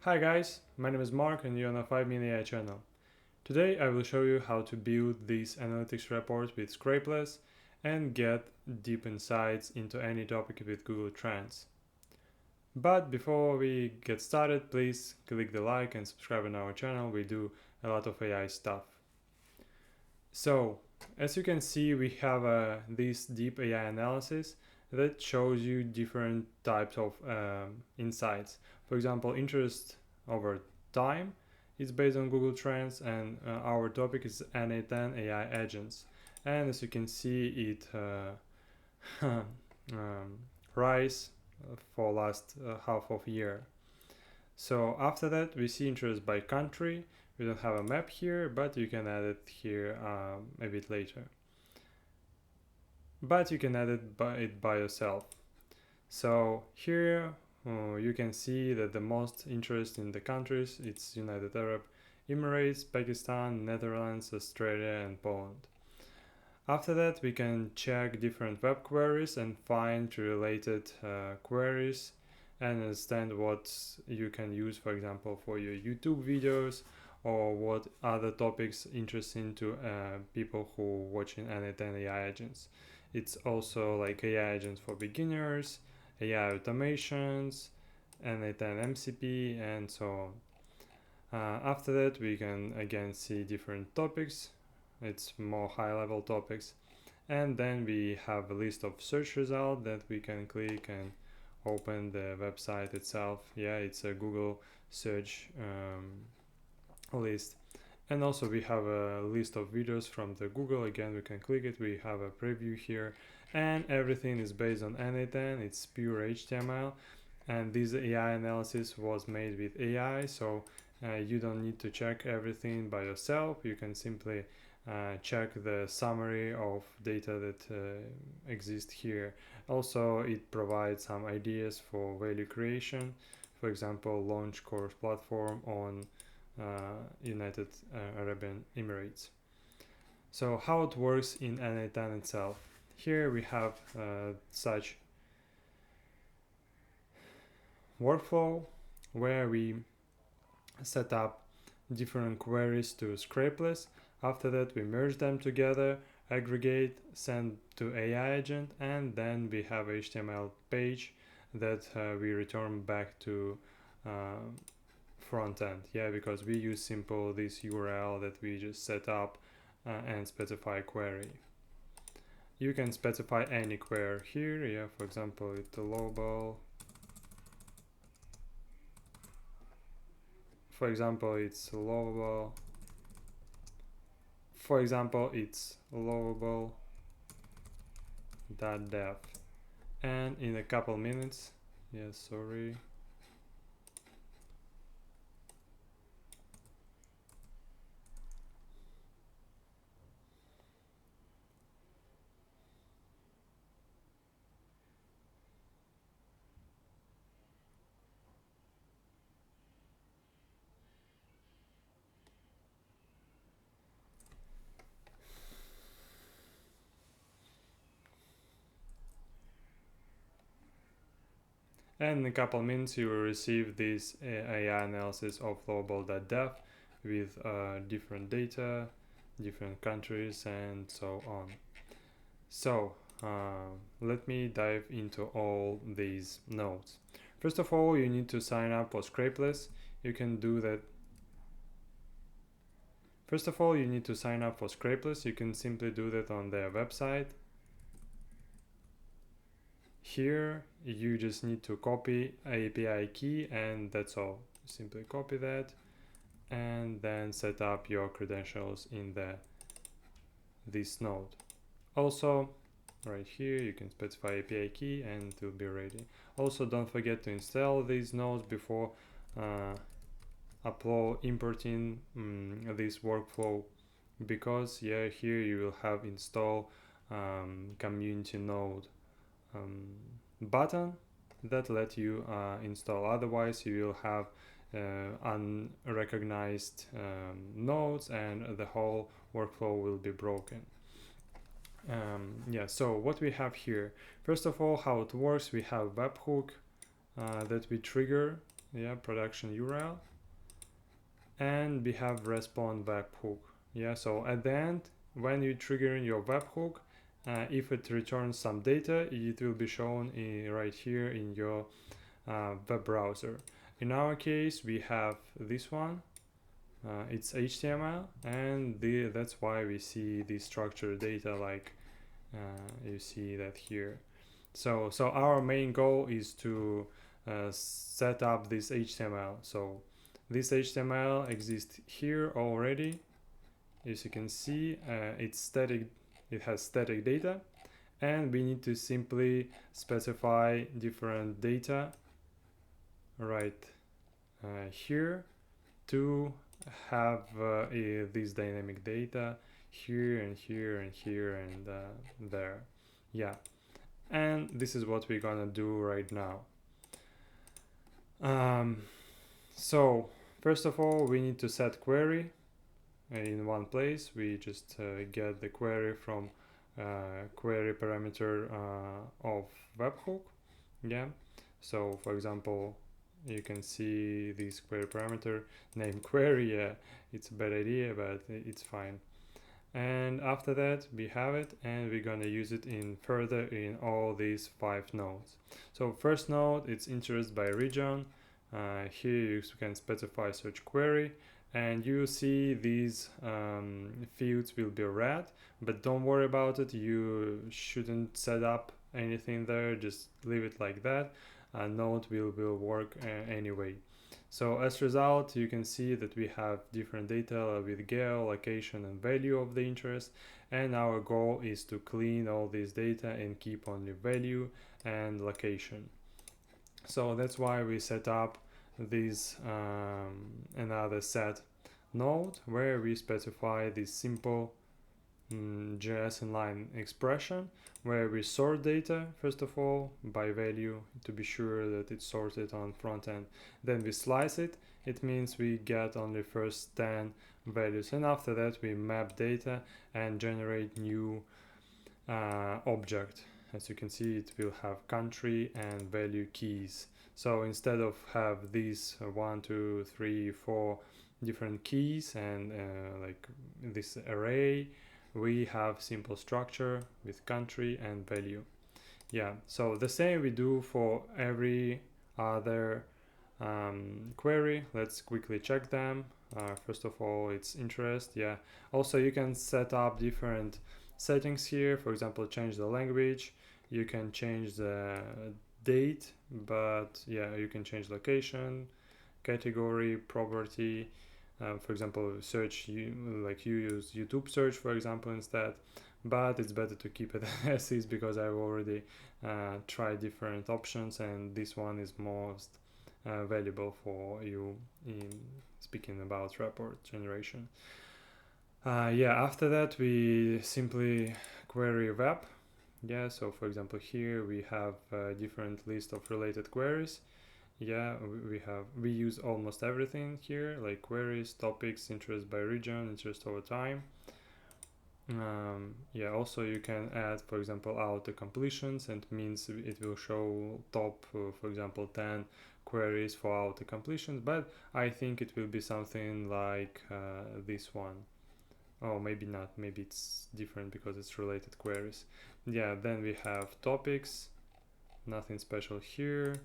Hi guys, my name is Mark and you're on a 5-minute AI channel. Today I will show you how to build these analytics reports with Scrapeless and get deep insights into any topic with Google Trends. But before we get started, please click the like and subscribe on our channel. We do a lot of AI stuff. So, as you can see, we have this deep AI analysis that shows you different types of insights. For example, interest over time is based on Google Trends, and our topic is NA10 AI agents. And as you can see, it rise for last half of year. So after that, we see interest by country. We don't have a map here, but you can add it here a bit later. But you can add it by yourself. So here you can see that the most interest in the countries, it's United Arab Emirates, Pakistan, Netherlands, Australia and Poland. After that, we can check different web queries and find related queries and understand what you can use, for example, for your YouTube videos, or what other topics interesting to people who watching NA10 AI agents. It's also like AI agents for beginners, AI automations, NA10 MCP, and so on. After that, we can again see different topics. It's more high-level topics, and then we have a list of search results that we can click and open the website itself. Yeah, it's a Google search list. And also we have a list of videos from the Google. Again, we can click it. We have a preview here, and everything is based on NA10. It's pure HTML, and this AI analysis was made with AI, so you don't need to check everything by yourself. You can simply check the summary of data that exists here. Also, it provides some ideas for value creation. For example, launch course platform on United Arab Emirates. So how it works in NA10 itself. Here we have such workflow where we set up different queries to Scrapeless. After that, we merge them together, aggregate, send to AI agent, and then we have HTML page that we return back to front end. Yeah, because we use simple this URL that we just set up and specify query. You can specify any query here. Yeah, for example, it's global. For example, it's lovable. For example, it's lovable .dev, and in a couple minutes, sorry. And in a couple minutes you will receive this AI analysis of global.dev with different data, different countries and so on. So let me dive into all these nodes. First of all, you need to sign up for Scrapeless. You can do that. First of all, you need to sign up for Scrapeless. You can simply do that on their website. Here you just need to copy API key and that's all. Simply copy that and then set up your credentials in this node. Also, right here you can specify API key and it will be ready. Also, don't forget to install these nodes before importing this workflow, because here you will have install community node button that let you install. Otherwise you will have unrecognized nodes and the whole workflow will be broken. So what we have here, first of all, how it works, we have webhook that we trigger yeah, production URL, and we have respond webhook. Yeah, so at the end, when you trigger in your webhook, if it returns some data, it will be shown right here in your web browser. In our case, we have this one. It's HTML, and that's why we see the structured data like you see that here. So our main goal is to set up this HTML. So this HTML exists here already. As you can see, it's static. It has static data, and we need to simply specify different data right here to have this dynamic data here and here and here and there. Yeah, and this is what we're gonna do right now. So first of all, we need to set query in one place. We just get the query from query parameter of webhook. Yeah, so for example, you can see this query parameter name query. Yeah, it's a bad idea, but it's fine. And after that, we have it, and we're gonna use it further in all these 5 nodes. So first node, it's interest by region. Here you can specify search query, and you see these fields will be red, but don't worry about it. You shouldn't set up anything there, just leave it like that. Node will work anyway. So as a result, you can see that we have different data with geo, location, and value of the interest, and our goal is to clean all this data and keep only value and location. So that's why we set up this another set node where we specify this simple JS inline expression where we sort data first of all by value to be sure that it's sorted on front end. Then we slice it. It means we get only first 10 values, and after that we map data and generate new object. As you can see, it will have country and value keys. So instead of have these 1, 2, 3, 4 different keys and like this array, we have simple structure with country and value. Yeah, so the same we do for every other query. Let's quickly check them. First of all, it's interest. Yeah, also you can set up different settings here. For example, change the language. You can change the date, but yeah, you can change location, category, property. For example, search, like you use YouTube search, for example, instead. But it's better to keep it as is because I've already tried different options, and this one is most valuable for you in speaking about report generation. Yeah, after that we simply query web. Yeah, so for example here we have a different list of related queries. Yeah, we use almost everything here, like queries, topics, interest by region, interest over time. Yeah, also you can add, for example, auto completions, and means it will show top, for example, 10 queries for auto completions, but I think it will be something like this one. Oh, maybe not, maybe it's different because it's related queries. Yeah, then we have topics, nothing special here.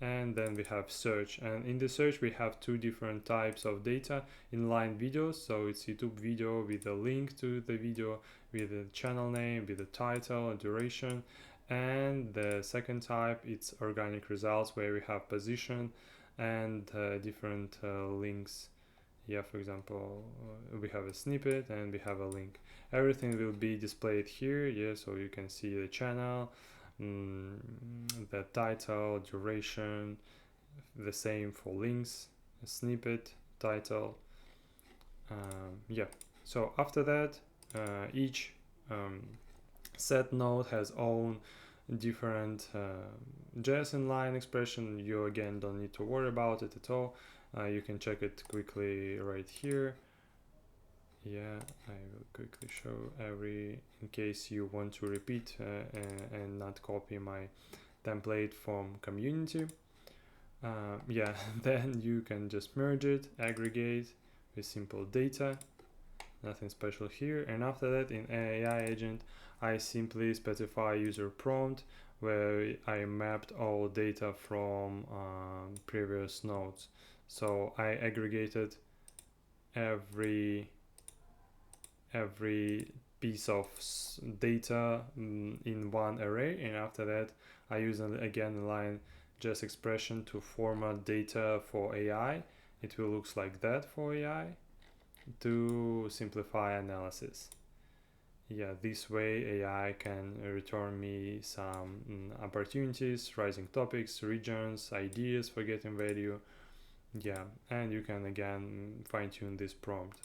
And then we have search, and in the search we have 2 different types of data: inline videos, so it's YouTube video with a link to the video, with a channel name, with a title and duration. And the second type, it's organic results, where we have position and different links. Yeah, for example, we have a snippet and we have a link. Everything will be displayed here. Yeah, so you can see the channel, the title, duration, the same for links, snippet, title. Yeah, so after that, each set node has own different JS inline expression. You again don't need to worry about it at all. You can check it quickly right here. Yeah, I will quickly show in case you want to repeat and not copy my template from community. Yeah, then you can just merge it, aggregate with simple data, nothing special here. And after that, in AI agent, I simply specify user prompt where I mapped all data from previous nodes. So I aggregated every piece of data in one array, and after that I use again a line just expression to format data for AI. It will looks like that for AI to simplify analysis. Yeah, this way AI can return me some opportunities, rising topics, regions, ideas for getting value. Yeah, and you can again fine tune this prompt.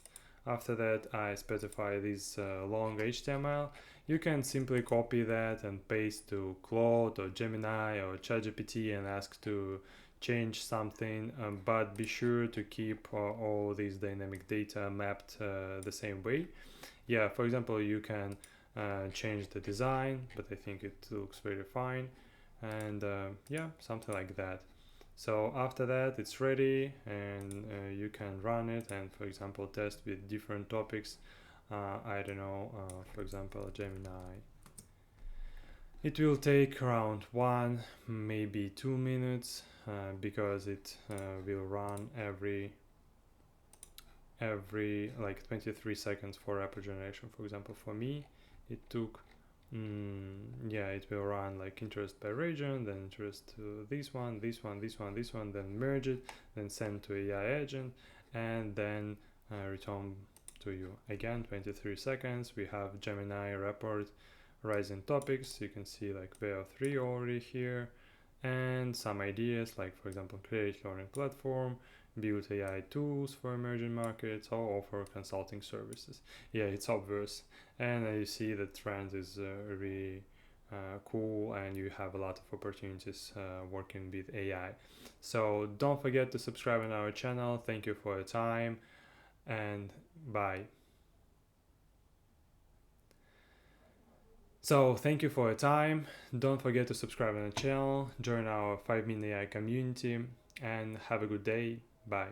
After that, I specify this long HTML. You can simply copy that and paste to Claude or Gemini or ChatGPT and ask to change something, but be sure to keep all these dynamic data mapped the same way. Yeah, for example, you can change the design, but I think it looks very fine. And yeah, something like that. So after that, it's ready, and you can run it and, for example, test with different topics. I don't know, for example, Gemini. It will take around 1 maybe 2 minutes because it will run every like 23 seconds for rapid generation. For example, for me it took yeah, it will run like interest by region, then interest to this one, this one, this one, this one, then merge it, then send to AI agent, and then return to you again 23 seconds. We have Gemini report rising topics. You can see like VO3 already here, and some ideas like, for example, create learning platform, build AI tools for emerging markets, or offer consulting services. Yeah, it's obvious, and you see the trend is really cool, and you have a lot of opportunities working with AI. So don't forget to subscribe on our channel. Thank you for your time, and bye. So thank you for your time. Don't forget to subscribe on the channel, join our 5-minute AI community, and have a good day. Bye.